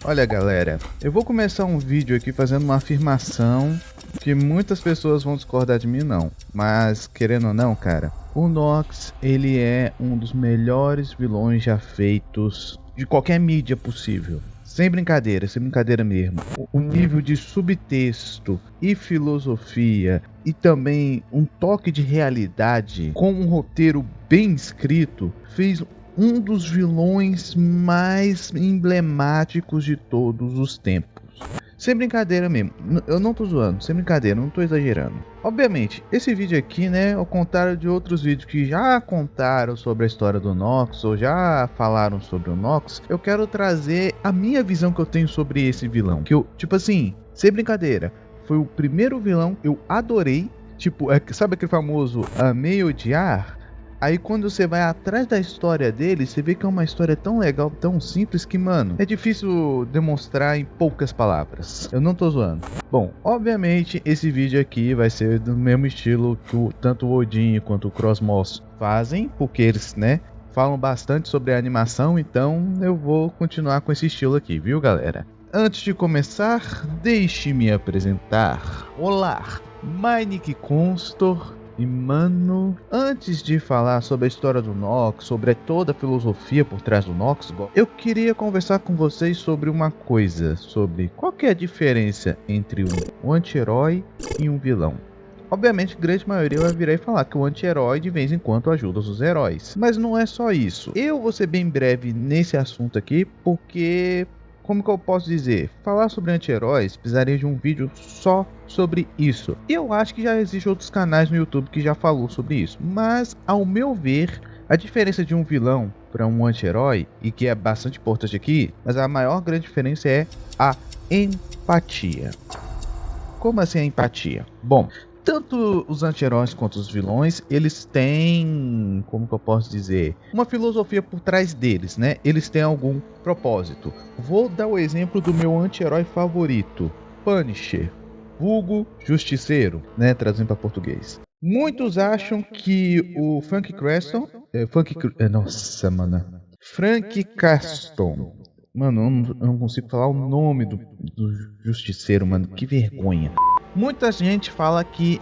Olha galera, eu vou começar um vídeo aqui fazendo uma afirmação que muitas pessoas vão discordar de mim não, mas querendo ou não cara, o Nox ele é um dos melhores vilões já feitos de qualquer mídia possível. Sem brincadeira mesmo. O nível de subtexto e filosofia e também um toque de realidade com um roteiro bem escrito fez um dos vilões mais emblemáticos de todos os tempos. Sem brincadeira mesmo, eu não tô zoando, sem brincadeira, não tô exagerando. Obviamente, esse vídeo aqui, né, ao contrário de outros vídeos que já contaram sobre a história do Nox, ou já falaram sobre o Nox, eu quero trazer a minha visão que eu tenho sobre esse vilão. Que eu, tipo assim, sem brincadeira, foi o primeiro vilão que eu adorei, tipo, sabe aquele famoso amei odiar? Aí quando você vai atrás da história dele, você vê que é uma história tão legal, tão simples que, mano, é difícil demonstrar em poucas palavras. Eu não tô zoando. Bom, obviamente esse vídeo aqui vai ser do mesmo estilo que tanto o Odin quanto o Crossmoss fazem, porque eles, né, falam bastante sobre a animação, então eu vou continuar com esse estilo aqui, viu galera? Antes de começar, deixe-me apresentar. Olá, Mike Constor. E mano, antes de falar sobre a história do Nox, sobre toda a filosofia por trás do Nox, eu queria conversar com vocês sobre uma coisa, sobre qual que é a diferença entre um anti-herói e um vilão. Obviamente, a grande maioria vai virar e falar que o anti-herói de vez em quando ajuda os heróis. Mas não é só isso. Eu vou ser bem breve nesse assunto aqui, porque... como que eu posso dizer? Falar sobre anti-heróis precisaria de um vídeo só sobre isso. E eu acho que já existem outros canais no YouTube que já falou sobre isso. Mas, ao meu ver, a diferença de um vilão para um anti-herói, e que é bastante importante aqui, mas a maior grande diferença é a empatia. Como assim a empatia? Bom, tanto os anti-heróis quanto os vilões, eles têm, como que eu posso dizer, uma filosofia por trás deles, né? Eles têm algum propósito. Vou dar o exemplo do meu anti-herói favorito, Punisher, vulgo Justiceiro, né? Traduzindo para português. Muitos acham que o Frank Castle, nossa, mano, Frank Castle, mano, eu não consigo falar o nome do Justiceiro, mano, que vergonha. Muita gente fala que,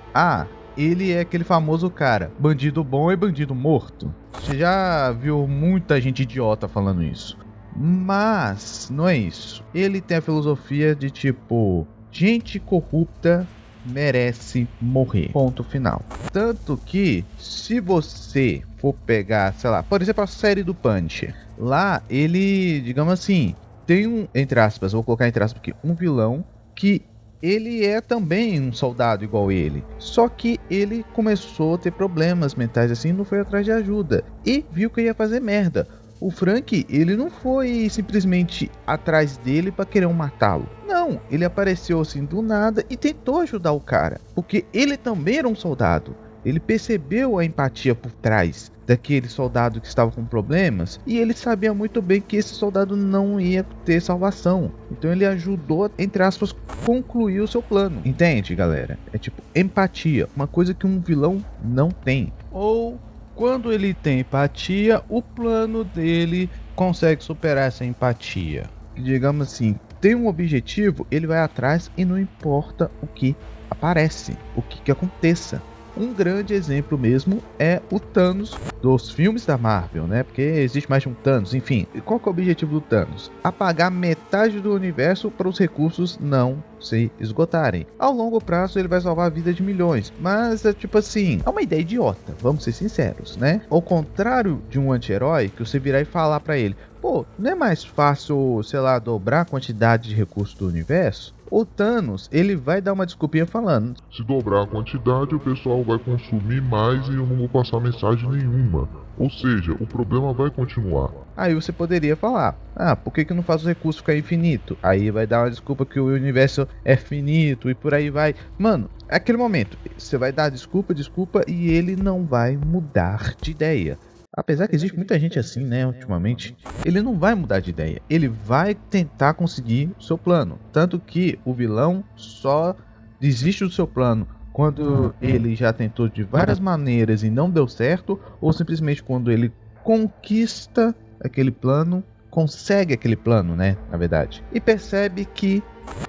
ele é aquele famoso cara, bandido bom é bandido morto. Você já viu muita gente idiota falando isso. Mas não é isso. Ele tem a filosofia de tipo, gente corrupta merece morrer. Ponto final. Tanto que, se você for pegar, sei lá, por exemplo, a série do Punisher, lá ele, digamos assim, tem um, entre aspas, vou colocar entre aspas aqui, um vilão que ele é também um soldado igual ele, só que ele começou a ter problemas mentais assim, não foi atrás de ajuda e viu que ia fazer merda. O Frank, ele não foi simplesmente atrás dele para querer matá-lo. Não, ele apareceu assim do nada e tentou ajudar o cara, porque ele também era um soldado. Ele percebeu a empatia por trás daquele soldado que estava com problemas e ele sabia muito bem que esse soldado não ia ter salvação. Então ele ajudou, entre aspas, concluir o seu plano. Entende, galera? É tipo empatia, uma coisa que um vilão não tem. Ou quando ele tem empatia, o plano dele consegue superar essa empatia. Digamos assim, tem um objetivo, ele vai atrás e não importa o que aparece, o que aconteça. Um grande exemplo mesmo é o Thanos dos filmes da Marvel, né? Porque existe mais de um Thanos, enfim. Qual que é o objetivo do Thanos? Apagar metade do universo para os recursos não se esgotarem. Ao longo prazo ele vai salvar a vida de milhões, mas é tipo assim, é uma ideia idiota, vamos ser sinceros, né? Ao contrário de um anti-herói, que você virar e falar para ele, pô, não é mais fácil, sei lá, dobrar a quantidade de recursos do universo? O Thanos, ele vai dar uma desculpinha falando, se dobrar a quantidade, o pessoal vai consumir mais e eu não vou passar mensagem nenhuma. Ou seja, o problema vai continuar. Aí você poderia falar, por que não faz o recurso ficar infinito? Aí vai dar uma desculpa que o universo é finito e por aí vai. Mano, aquele momento, você vai dar desculpa e ele não vai mudar de ideia. Apesar que existe muita gente assim, né, ultimamente, ele não vai mudar de ideia, ele vai tentar conseguir o seu plano. Tanto que o vilão só desiste do seu plano quando ele já tentou de várias maneiras e não deu certo, ou simplesmente quando ele conquista aquele plano consegue aquele plano, né, na verdade, e percebe que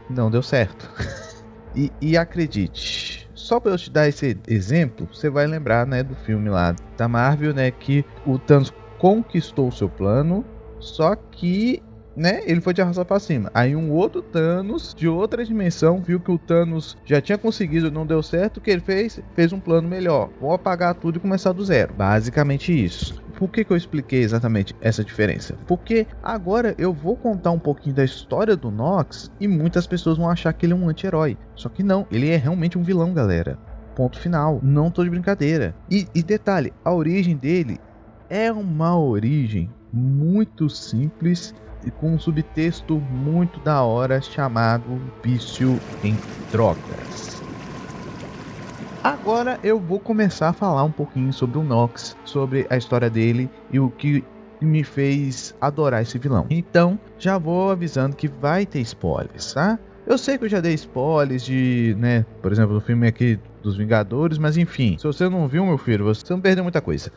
não deu certo. E acredite, só para eu te dar esse exemplo, você vai lembrar, né, do filme lá da Marvel, né, que o Thanos conquistou o seu plano, só que, né, ele foi de arrasta pra cima. Aí um outro Thanos de outra dimensão viu que o Thanos já tinha conseguido, não deu certo, o que ele fez? Fez um plano melhor. Vou apagar tudo e começar do zero. Basicamente isso. Por que eu expliquei exatamente essa diferença? Porque agora eu vou contar um pouquinho da história do Nox e muitas pessoas vão achar que ele é um anti-herói. Só que não, ele é realmente um vilão, galera. Ponto final. Não tô de brincadeira. E detalhe, a origem dele é uma origem muito simples e com um subtexto muito da hora chamado vício em drogas. Agora eu vou começar a falar um pouquinho sobre o Nox, sobre a história dele e o que me fez adorar esse vilão. Então, já vou avisando que vai ter spoilers, tá? Eu sei que eu já dei spoilers de, né, por exemplo, do filme aqui dos Vingadores, mas enfim, se você não viu, meu filho, você não perdeu muita coisa.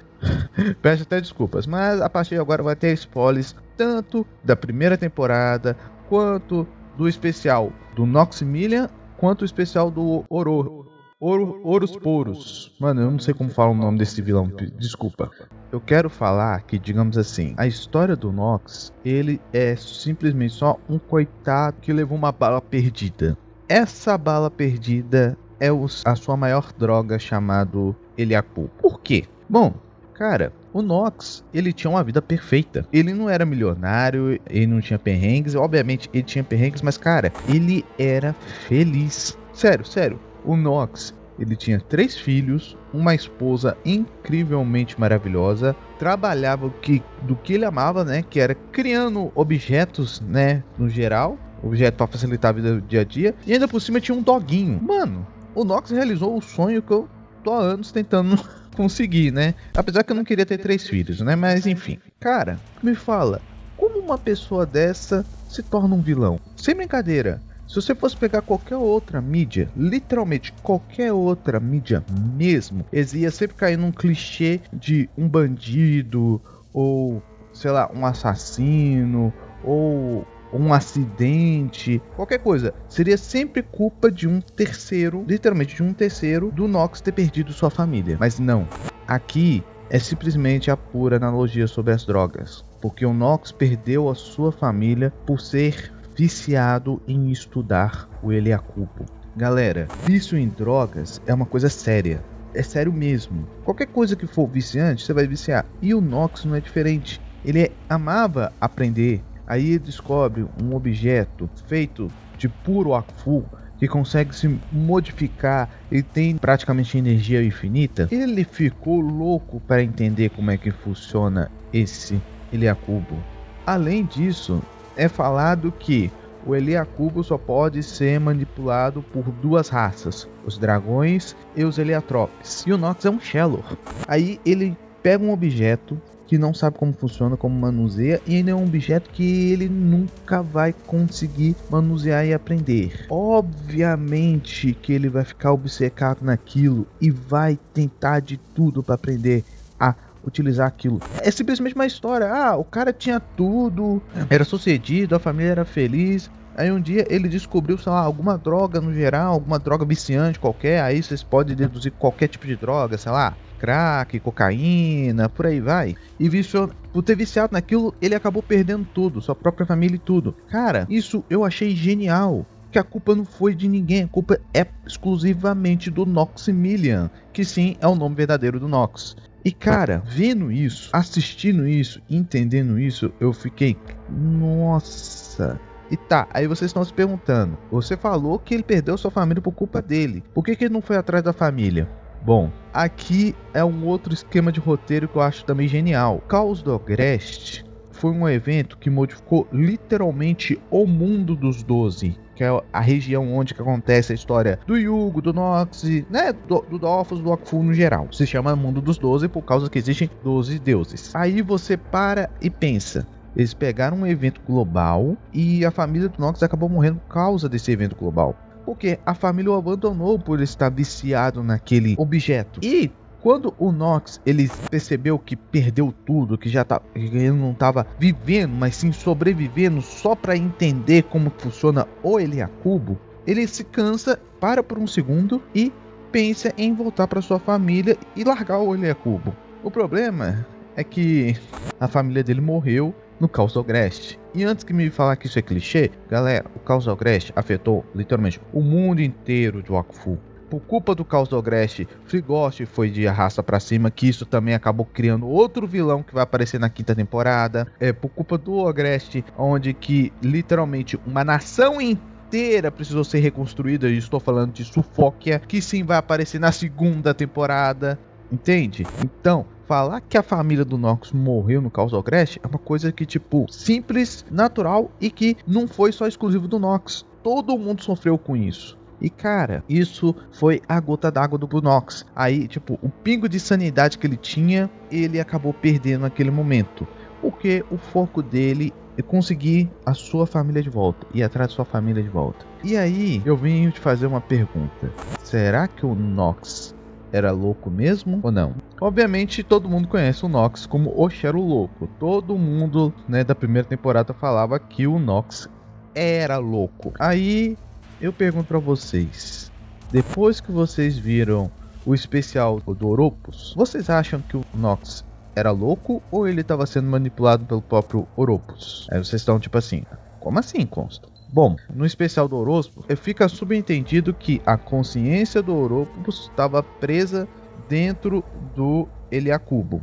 Peço até desculpas, mas a partir de agora vai ter spoilers tanto da primeira temporada, quanto do especial do Noxymilian, quanto o especial do Horus Porus. Mano, eu não sei como fala o nome desse vilão, desculpa. Eu quero falar que, digamos assim, a história do Nox, ele é simplesmente só um coitado que levou uma bala perdida. Essa bala perdida é a sua maior droga, chamado Eliapu. Por quê? Bom, cara, o Nox, ele tinha uma vida perfeita. Ele não era milionário, ele não tinha perrengues. Obviamente, ele tinha perrengues, mas, cara, ele era feliz. Sério. O Nox, ele tinha 3 filhos, uma esposa incrivelmente maravilhosa, trabalhava do que ele amava, né, que era criando objetos, né, no geral, objeto para facilitar a vida do dia a dia, e ainda por cima tinha um doguinho. Mano, o Nox realizou o sonho que eu tô há anos tentando conseguir, né, apesar que eu não queria ter 3 filhos, né, mas enfim. Cara, me fala, como uma pessoa dessa se torna um vilão? Sem brincadeira. Se você fosse pegar qualquer outra mídia, literalmente qualquer outra mídia mesmo, eles iam sempre cair num clichê de um bandido, ou, sei lá, um assassino, ou um acidente, qualquer coisa. Seria sempre culpa de um terceiro, literalmente de um terceiro, do Nox ter perdido sua família. Mas não, aqui é simplesmente a pura analogia sobre as drogas. Porque o Nox perdeu a sua família por ser viciado em estudar o Eliacupo. Galera, vício em drogas é uma coisa séria. É sério mesmo. Qualquer coisa que for viciante, você vai viciar. E o Nox não é diferente. Ele amava aprender. Aí ele descobre um objeto feito de puro Akfu, que consegue se modificar e tem praticamente energia infinita. Ele ficou louco para entender como é que funciona esse Eliacupo. Além disso, é falado que o Eliacubo só pode ser manipulado por 2 raças, os dragões e os Eliatropes. E o Nox é um Shelor. Aí ele pega um objeto que não sabe como funciona, como manuseia, e ainda é um objeto que ele nunca vai conseguir manusear e aprender. Obviamente que ele vai ficar obcecado naquilo e vai tentar de tudo para aprender a utilizar aquilo. É simplesmente uma história. O cara tinha tudo, era sucedido, a família era feliz. Aí um dia ele descobriu, sei lá, alguma droga no geral, alguma droga viciante qualquer. Aí vocês podem deduzir qualquer tipo de droga, sei lá, crack, cocaína, por aí vai. E viciou, por ter viciado naquilo, ele acabou perdendo tudo, sua própria família e tudo. Cara, isso eu achei genial. Que a culpa não foi de ninguém, a culpa é exclusivamente do Noxymilian, que sim, é o nome verdadeiro do Nox. E cara, vendo isso, assistindo isso, entendendo isso, eu fiquei, nossa. E tá, aí vocês estão se perguntando, você falou que ele perdeu sua família por culpa dele, por que ele não foi atrás da família? Bom, aqui é um outro esquema de roteiro que eu acho também genial. Caos do Agreste foi um evento que modificou literalmente o mundo dos 12, que é a região onde que acontece a história do Yugo, do Nox, né, do Dolphus, do Akfu no geral. Se chama Mundo dos 12 por causa que existem 12 deuses. Aí você para e pensa, eles pegaram um evento global e a família do Nox acabou morrendo por causa desse evento global. Porque a família o abandonou por estar viciado naquele objeto. E quando o Nox ele percebeu que perdeu tudo, que ele não estava vivendo, mas sim sobrevivendo só para entender como funciona o Eliacubo, ele se cansa, para por um segundo e pensa em voltar para sua família e largar o Eliacubo. O problema é que a família dele morreu no Caos Agreste. E antes que me falar que isso é clichê, galera, o Caos Agreste afetou literalmente o mundo inteiro de Wakfu. Por culpa do Caos do Agreste, Frigost foi de arrasta pra cima, que isso também acabou criando outro vilão que vai aparecer na 5ª temporada. Por culpa do Agreste, onde que literalmente uma nação inteira precisou ser reconstruída, e estou falando de Sufóquia, que sim vai aparecer na 2ª temporada, entende? Então, falar que a família do Nox morreu no Caos Agreste é uma coisa que, tipo, simples, natural e que não foi só exclusivo do Nox. Todo mundo sofreu com isso. E cara, isso foi a gota d'água do Nox. Aí, tipo, o pingo de sanidade que ele tinha, ele acabou perdendo naquele momento. Porque o foco dele é conseguir a sua família de volta, ir atrás da sua família de volta. E aí, eu vim te fazer uma pergunta. Será que o Nox era louco mesmo ou não? Obviamente, todo mundo conhece o Nox como o Shero louco. Todo mundo, né, da primeira temporada falava que o Nox era louco. Aí eu pergunto pra vocês, depois que vocês viram o especial do Oropus, vocês acham que o Nox era louco ou ele estava sendo manipulado pelo próprio Oropus? Aí vocês estão tipo assim, como assim, Consta? Bom, no especial do Oropus, fica subentendido que a consciência do Oropus estava presa dentro do Eliacubo.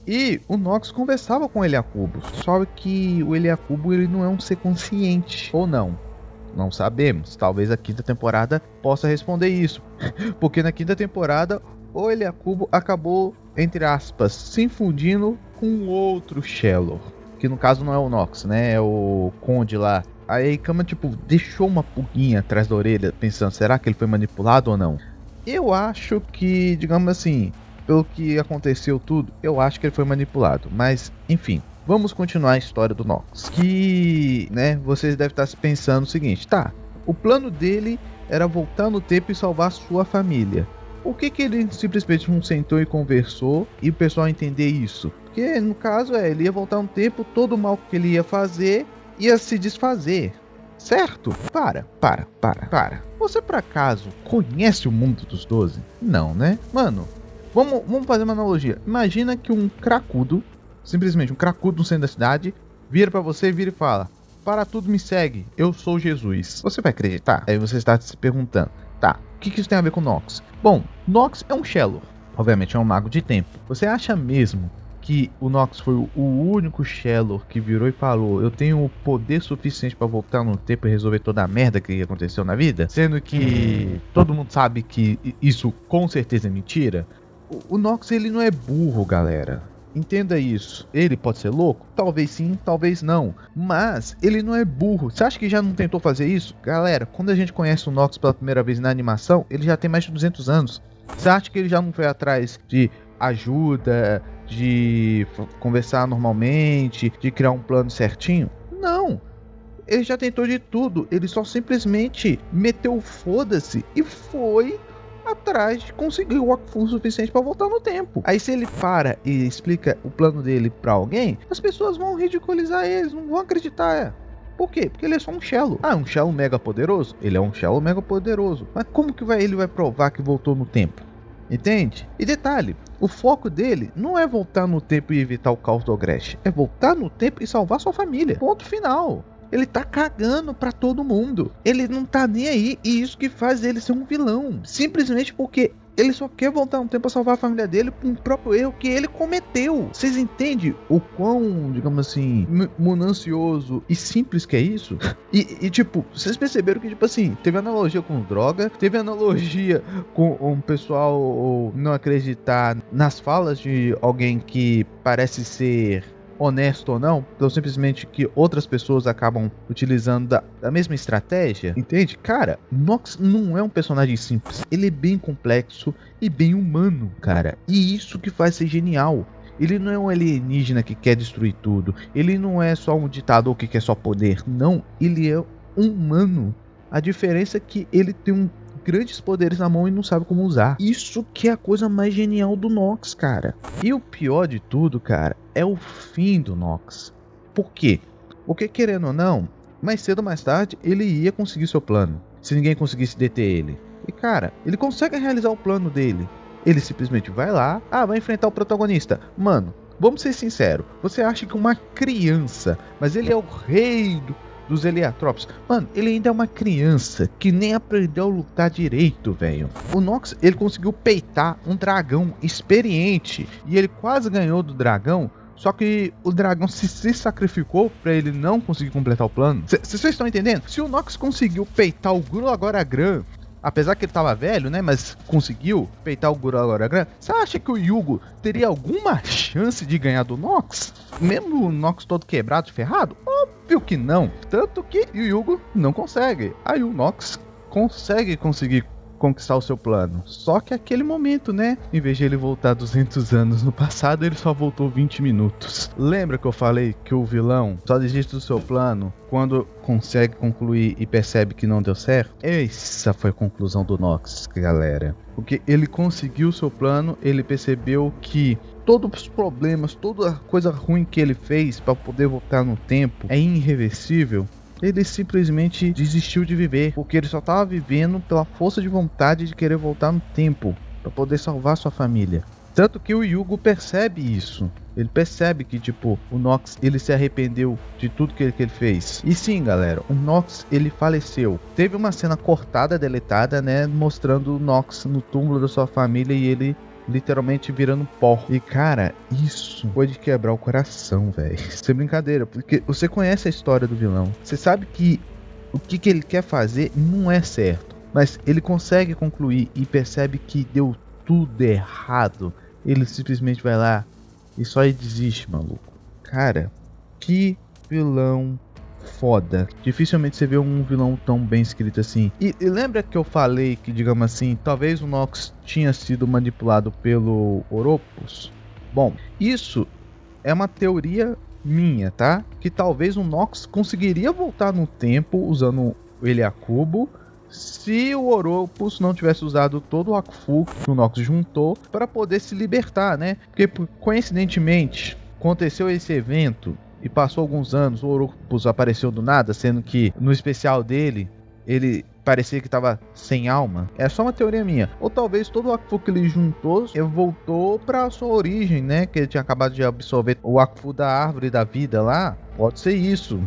E o Nox conversava com o Eliacubo, só que o Eliacubo ele não é um ser consciente, ou não? Não sabemos. Talvez a 5ª temporada possa responder isso. Porque na 5ª temporada, o Eliacubo acabou, entre aspas, se infundindo com outro Shellor. Que no caso não é o Nox, né? É o Conde lá. Aí Kama, tipo, deixou uma pulguinha atrás da orelha, pensando, será que ele foi manipulado ou não? Eu acho que, digamos assim, pelo que aconteceu tudo, eu acho que ele foi manipulado. Mas, enfim. Vamos continuar a história do Nox. Que, né, vocês devem estar se pensando o seguinte, tá, o plano dele era voltar no tempo e salvar sua família. Por que ele simplesmente não sentou e conversou e o pessoal entender isso? Porque, no caso, ele ia voltar no tempo, todo o mal que ele ia fazer ia se desfazer. Certo? Para. Você, por acaso, conhece o mundo dos 12? Não, né? Mano, vamos fazer uma analogia. Imagina que um cracudo, simplesmente um cracudo no centro da cidade, vira pra você e fala, para tudo, me segue, eu sou Jesus. Você vai acreditar? Aí você está se perguntando, tá, o que isso tem a ver com Nox? Bom, Nox é um Shellor, obviamente é um mago de tempo. Você acha mesmo que o Nox foi o único Shellor que virou e falou, eu tenho o poder suficiente para voltar no tempo e resolver toda a merda que aconteceu na vida? Sendo que todo mundo sabe que isso com certeza é mentira. O Nox, ele não é burro, galera. Entenda isso. Ele pode ser louco? Talvez sim, talvez não. Mas ele não é burro. Você acha que já não tentou fazer isso? Galera, quando a gente conhece o Nox pela primeira vez na animação, ele já tem mais de 200 anos. Você acha que ele já não foi atrás de ajuda, de conversar normalmente, de criar um plano certinho? Não. Ele já tentou de tudo. Ele só simplesmente meteu o foda-se e foi atrás de conseguir o Wakfu suficiente para voltar no tempo. Aí se ele para e explica o plano dele para alguém, as pessoas vão ridicularizar eles, não vão acreditar. Por quê? Porque ele é só um Shellor. Ah, um Shellor mega poderoso? Ele é um Shellor mega poderoso. Mas como que ele vai provar que voltou no tempo? Entende? E detalhe, o foco dele não é voltar no tempo e evitar o caos do Agreste, é voltar no tempo e salvar sua família. Ponto final. Ele tá cagando pra todo mundo. Ele não tá nem aí. E isso que faz ele ser um vilão. Simplesmente porque ele só quer voltar um tempo pra salvar a família dele por um próprio erro que ele cometeu. Vocês entendem o quão, digamos assim, munancioso e simples que é isso? E tipo, vocês perceberam que, tipo assim, teve analogia com droga, teve analogia com um pessoal não acreditar nas falas de alguém que parece ser honesto ou não, então simplesmente que outras pessoas acabam utilizando da mesma estratégia, entende? Cara, Nox não é um personagem simples, ele é bem complexo e bem humano, cara, e isso que faz ser genial. Ele não é um alienígena que quer destruir tudo, ele não é só um ditador que quer só poder, não, ele é um humano. A diferença é que ele tem um grandes poderes na mão e não sabe como usar. Isso que é a coisa mais genial do Nox, cara. E o pior de tudo, cara, é o fim do Nox. Por quê? Porque, querendo ou não, mais cedo ou mais tarde, ele ia conseguir seu plano, se ninguém conseguisse deter ele. E, cara, ele consegue realizar o plano dele. Ele simplesmente vai lá, vai enfrentar o protagonista. Mano, vamos ser sinceros, você acha que uma criança, mas ele é o rei dos Heliotropos. Mano, ele ainda é uma criança que nem aprendeu a lutar direito, velho. O Nox, ele conseguiu peitar um dragão experiente e ele quase ganhou do dragão. Só que o dragão se sacrificou pra ele não conseguir completar o plano. Vocês estão entendendo? Se o Nox conseguiu peitar o Gru-Agora-Gran, apesar que ele tava velho, né? Mas conseguiu peitar o Gru-Agora-Gran, você acha que o Yugo teria alguma chance de ganhar do Nox? Mesmo o Nox todo quebrado, ferrado? Óbvio que não. Tanto que o Yugo não consegue. Aí o Nox consegue conquistar o seu plano. Só que aquele momento, né? Em vez de ele voltar 200 anos no passado, ele só voltou 20 minutos. Lembra que eu falei que o vilão só desiste do seu plano quando consegue concluir e percebe que não deu certo? Essa foi a conclusão do Nox, galera. Porque ele conseguiu o seu plano, ele percebeu que todos os problemas, toda a coisa ruim que ele fez para poder voltar no tempo é irreversível. Ele simplesmente desistiu de viver, porque ele só estava vivendo pela força de vontade de querer voltar no tempo para poder salvar sua família. Tanto que o Yugo percebe isso. Ele percebe que, tipo, o Nox, ele se arrependeu de tudo que ele fez. E sim, galera, o Nox, ele faleceu. Teve uma cena cortada, deletada, né, mostrando o Nox no túmulo da sua família e ele literalmente virando pó. E cara, isso foi de quebrar o coração, velho. Sem brincadeira, porque você conhece a história do vilão. Você sabe que o que ele quer fazer não é certo, mas ele consegue concluir e percebe que deu tudo errado. Ele simplesmente vai lá e só desiste, maluco. Cara, que vilão foda. Dificilmente você vê um vilão tão bem escrito assim. E lembra que eu falei que, digamos assim, talvez o Nox tinha sido manipulado pelo Oropus? Bom, isso é uma teoria minha, tá? Que talvez o Nox conseguiria voltar no tempo usando o Heliacubo se o Oropus não tivesse usado todo o Hakufu que o Nox juntou para poder se libertar, né? Porque coincidentemente aconteceu esse evento e passou alguns anos, o Oropus apareceu do nada, sendo que no especial dele, ele parecia que estava sem alma. É só uma teoria minha. Ou talvez todo o Hakufu que ele juntou voltou para sua origem, né? Que ele tinha acabado de absorver o Hakufu da árvore da vida lá. Pode ser isso.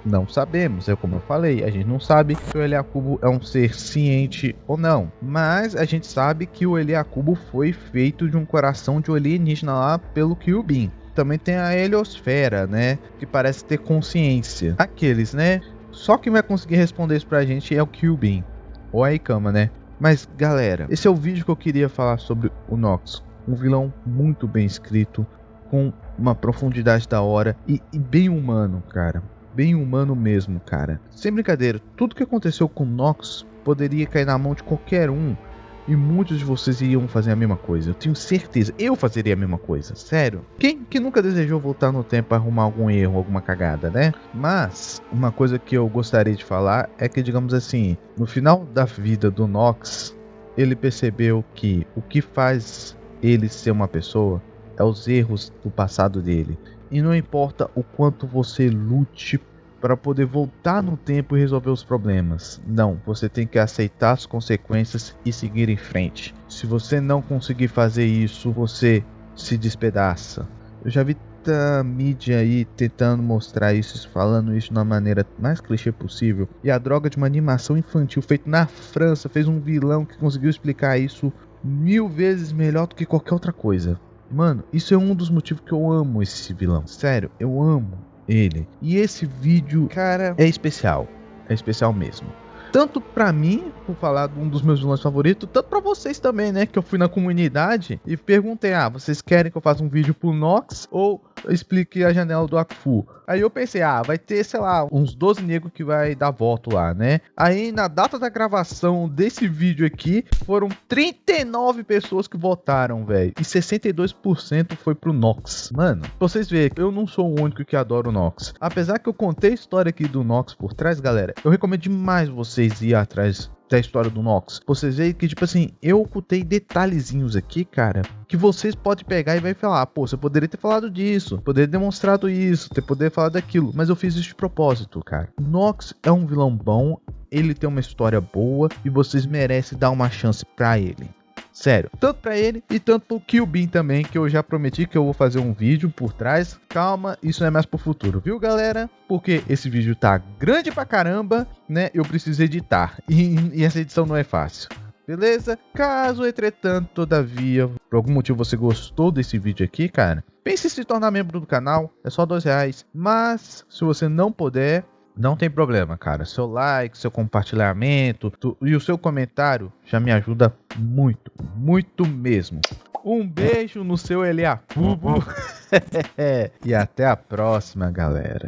Não sabemos, é como eu falei, a gente não sabe se o Heliacubo é um ser ciente ou não. Mas a gente sabe que o Heliacubo foi feito de um coração de um alienígena lá pelo Kyubin. Também tem a heliosfera, né? Que parece ter consciência. Aqueles, né? Só quem vai conseguir responder isso pra gente é o Kyubin. Ou a Ikama, né? Mas, galera, esse é o vídeo que eu queria falar sobre o Nox. Um vilão muito bem escrito, com uma profundidade da hora e bem humano, cara. Bem humano mesmo, cara. Sem brincadeira, tudo que aconteceu com o Nox poderia cair na mão de qualquer um. E muitos de vocês iriam fazer a mesma coisa. Eu tenho certeza. Eu fazeria a mesma coisa. Sério. Quem que nunca desejou voltar no tempo para arrumar algum erro, alguma cagada, né? Mas, uma coisa que eu gostaria de falar é que, digamos assim, no final da vida do Nox, ele percebeu que o que faz ele ser uma pessoa é os erros do passado dele. E não importa o quanto você lute para poder voltar no tempo e resolver os problemas. Não, você tem que aceitar as consequências e seguir em frente. Se você não conseguir fazer isso, você se despedaça. Eu já vi muita mídia aí tentando mostrar isso, falando isso da maneira mais clichê possível. E a droga de uma animação infantil feita na França fez um vilão que conseguiu explicar isso 1000 vezes melhor do que qualquer outra coisa. Mano, isso é um dos motivos que eu amo esse vilão. Sério, eu amo ele. E esse vídeo, cara, é especial. É especial mesmo. Tanto pra mim, por falar de um dos meus vilões favoritos, tanto pra vocês também, né? Que eu fui na comunidade e perguntei, vocês querem que eu faça um vídeo pro Nox ou eu explique a janela do Hakufu? Aí eu pensei, vai ter, sei lá, uns 12 negros que vai dar voto lá, né? Aí na data da gravação desse vídeo aqui, foram 39 pessoas que votaram, velho. E 62% foi pro Nox. Mano, pra vocês verem, eu não sou o único que adora o Nox. Apesar que eu contei a história aqui do Nox por trás, galera, eu recomendo demais vocês ir atrás da história do Nox. Vocês veem que, tipo assim, eu ocultei detalhezinhos aqui, cara, que vocês podem pegar e vai falar, pô, você poderia ter falado disso, poderia ter demonstrado isso, poderia falar daquilo, mas eu fiz isso de propósito, cara. Nox é um vilão bom, ele tem uma história boa e vocês merecem dar uma chance pra ele. Sério, tanto pra ele e tanto pro Killbin também, que eu já prometi que eu vou fazer um vídeo por trás. Calma, isso não é mais pro futuro, viu, galera? Porque esse vídeo tá grande pra caramba, né? Eu preciso editar e essa edição não é fácil. Beleza? Caso, entretanto, todavia, por algum motivo você gostou desse vídeo aqui, cara, pense em se tornar membro do canal, é só R$2. Mas, se você não puder, não tem problema, cara. Seu like, seu compartilhamento e o seu comentário já me ajuda muito, muito mesmo. Um beijo no seu Eliacubo e até a próxima, galera.